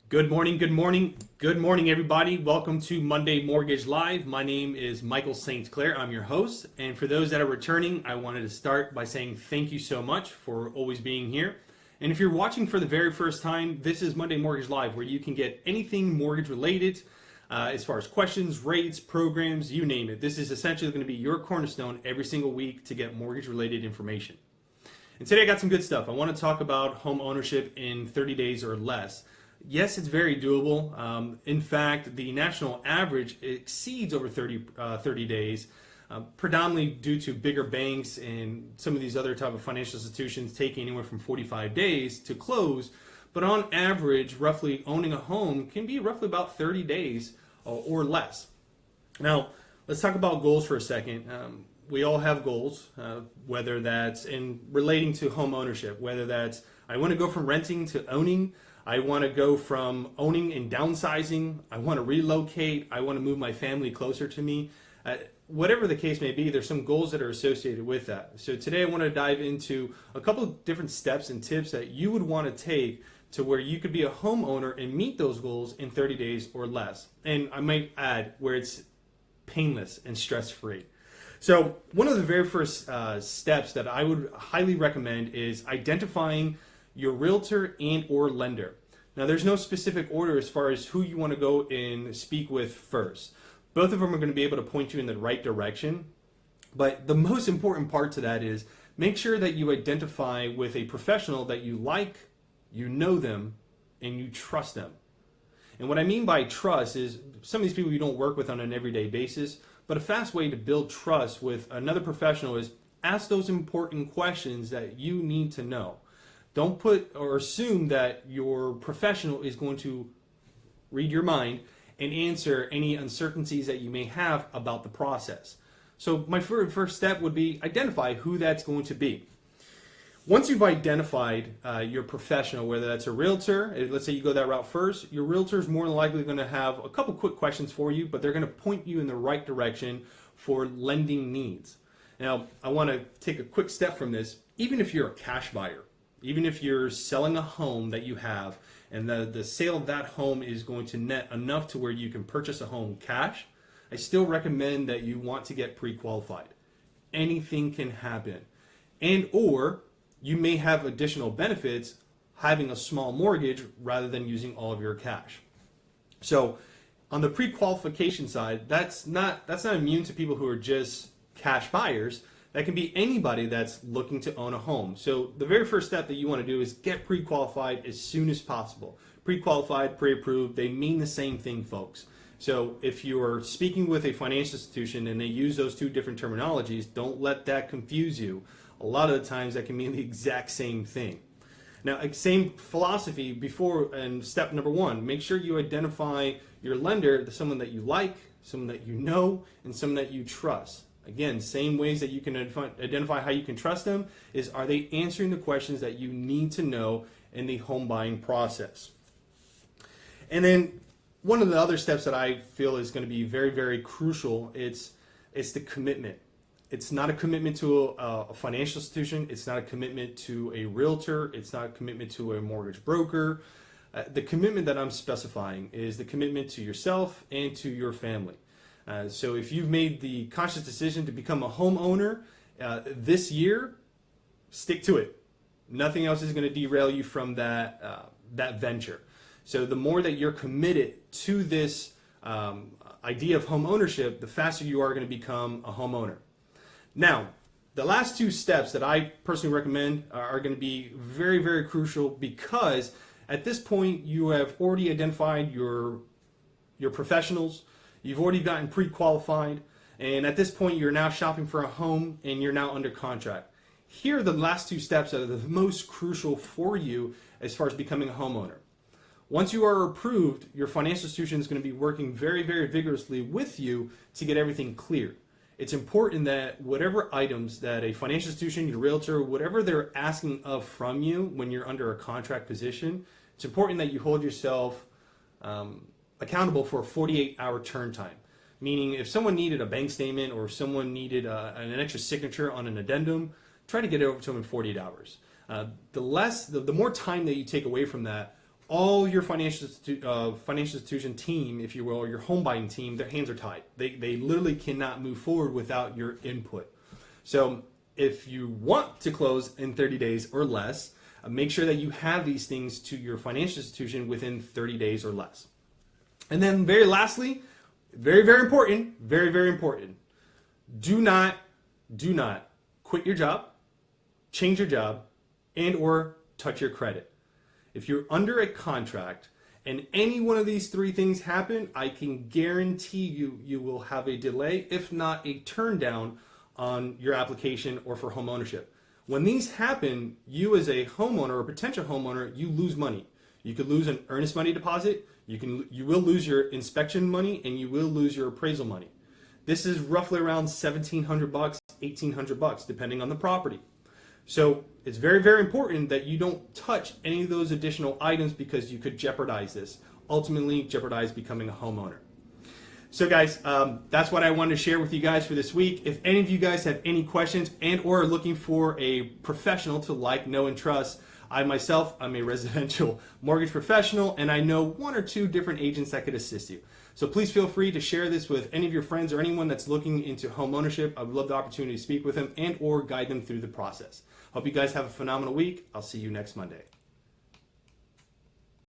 Good morning, good morning, good morning, everybody. Welcome to Monday Mortgage Live. My name is Michael St.Claire. I'm your host. And for those that are returning, I wanted to start by saying thank you so much for always being here. And if you're watching for the very first time, this is Monday Mortgage Live, where you can get anything mortgage related as far as questions, rates, programs, you name it. This is essentially going to be your cornerstone every single week to get mortgage related information. And today I got some good stuff. I want to talk about home ownership in 30 days or less. Yes, it's very doable. In fact, the national average exceeds over 30 days, predominantly due to bigger banks and some of these other type of financial institutions taking anywhere from 45 days to close. But on average, roughly owning a home can be roughly about 30 days or less. Now, let's talk about goals for a second. We all have goals, whether that's in relating to home ownership, whether that's I want to go from renting to owning. I want to go from owning and downsizing. I want to relocate. I want to move my family closer to me. Whatever the case may be, there's some goals that are associated with that. So today I want to dive into a couple of different steps and tips that you would want to take to where you could be a homeowner and meet those goals in 30 days or less. And I might add where it's painless and stress-free. So one of the very first steps that I would highly recommend is identifying your realtor and or lender. Now there's no specific order as far as who you want to go and speak with first. Both of them are going to be able to point you in the right direction. But the most important part to that is make sure that you identify with a professional that you like, you know them, and you trust them. And what I mean by trust is some of these people you don't work with on an everyday basis, but a fast way to build trust with another professional is ask those important questions that you need to know. Don't put or assume that your professional is going to read your mind and answer any uncertainties that you may have about the process. So my first step would be identify who that's going to be. Once you've identified your professional, whether that's a realtor, let's say you go that route first, your realtor is more than likely going to have a couple quick questions for you, but they're going to point you in the right direction for lending needs. Now, I want to take a quick step from this. Even if you're a cash buyer, even if you're selling a home that you have and the sale of that home is going to net enough to where you can purchase a home cash, I still recommend that you want to get pre-qualified. Anything can happen. And or you may have additional benefits having a small mortgage rather than using all of your cash. So on the pre-qualification side, that's not immune to people who are just cash buyers. That can be anybody that's looking to own a home. So the very first step that you want to do is get pre-qualified as soon as possible. Pre-qualified, pre-approved, they mean the same thing, folks. So if you're speaking with a financial institution and they use those two different terminologies, don't let that confuse you. A lot of the times that can mean the exact same thing. Now, same philosophy before, and step number one, make sure you identify your lender, someone that you like, someone that you know, and someone that you trust. Again, same ways that you can identify how you can trust them is, are they answering the questions that you need to know in the home buying process? And then one of the other steps that I feel is going to be very, very crucial, it's the commitment. It's not a commitment to a financial institution. It's not a commitment to a realtor. It's not a commitment to a mortgage broker. The commitment that I'm specifying is the commitment to yourself and to your family. So if you've made the conscious decision to become a homeowner this year, stick to it. Nothing else is going to derail you from that venture. So the more that you're committed to this idea of home ownership, the faster you are going to become a homeowner. Now, the last two steps that I personally recommend are going to be very, very crucial, because at this point you have already identified your professionals. You've already gotten pre-qualified, and at this point you're now shopping for a home and you're now under contract. Here are the last two steps that are the most crucial for you as far as becoming a homeowner. Once you are approved, your financial institution is going to be working very, very vigorously with you to get everything cleared. It's important that whatever items that a financial institution, your realtor, whatever they're asking of from you when you're under a contract position, it's important that you hold yourself accountable for a 48-hour turn time. Meaning if someone needed a bank statement or someone needed an extra signature on an addendum, try to get it over to them in 48 hours. The more time that you take away from that, all your financial institution team, if you will, or your home buying team, their hands are tied. They literally cannot move forward without your input. So if you want to close in 30 days or less, make sure that you have these things to your financial institution within 30 days or less. And then very lastly, very, very important, very, very important. Do not quit your job, change your job, and or touch your credit. If you're under a contract and any one of these three things happen, I can guarantee you will have a delay, if not a turn down on your application or for home ownership. When these happen, you as a homeowner or potential homeowner, you lose money. You could lose an earnest money deposit, you will lose your inspection money, and you will lose your appraisal money. This is roughly around $1,700, $1,800, depending on the property. So it's very, very important that you don't touch any of those additional items because you could jeopardize this, ultimately jeopardize becoming a homeowner. So guys, that's what I wanted to share with you guys for this week. If any of you guys have any questions and or are looking for a professional to like, know, and trust, I'm a residential mortgage professional, and I know one or two different agents that could assist you. So please feel free to share this with any of your friends or anyone that's looking into home ownership. I would love the opportunity to speak with them and or guide them through the process. Hope you guys have a phenomenal week. I'll see you next Monday.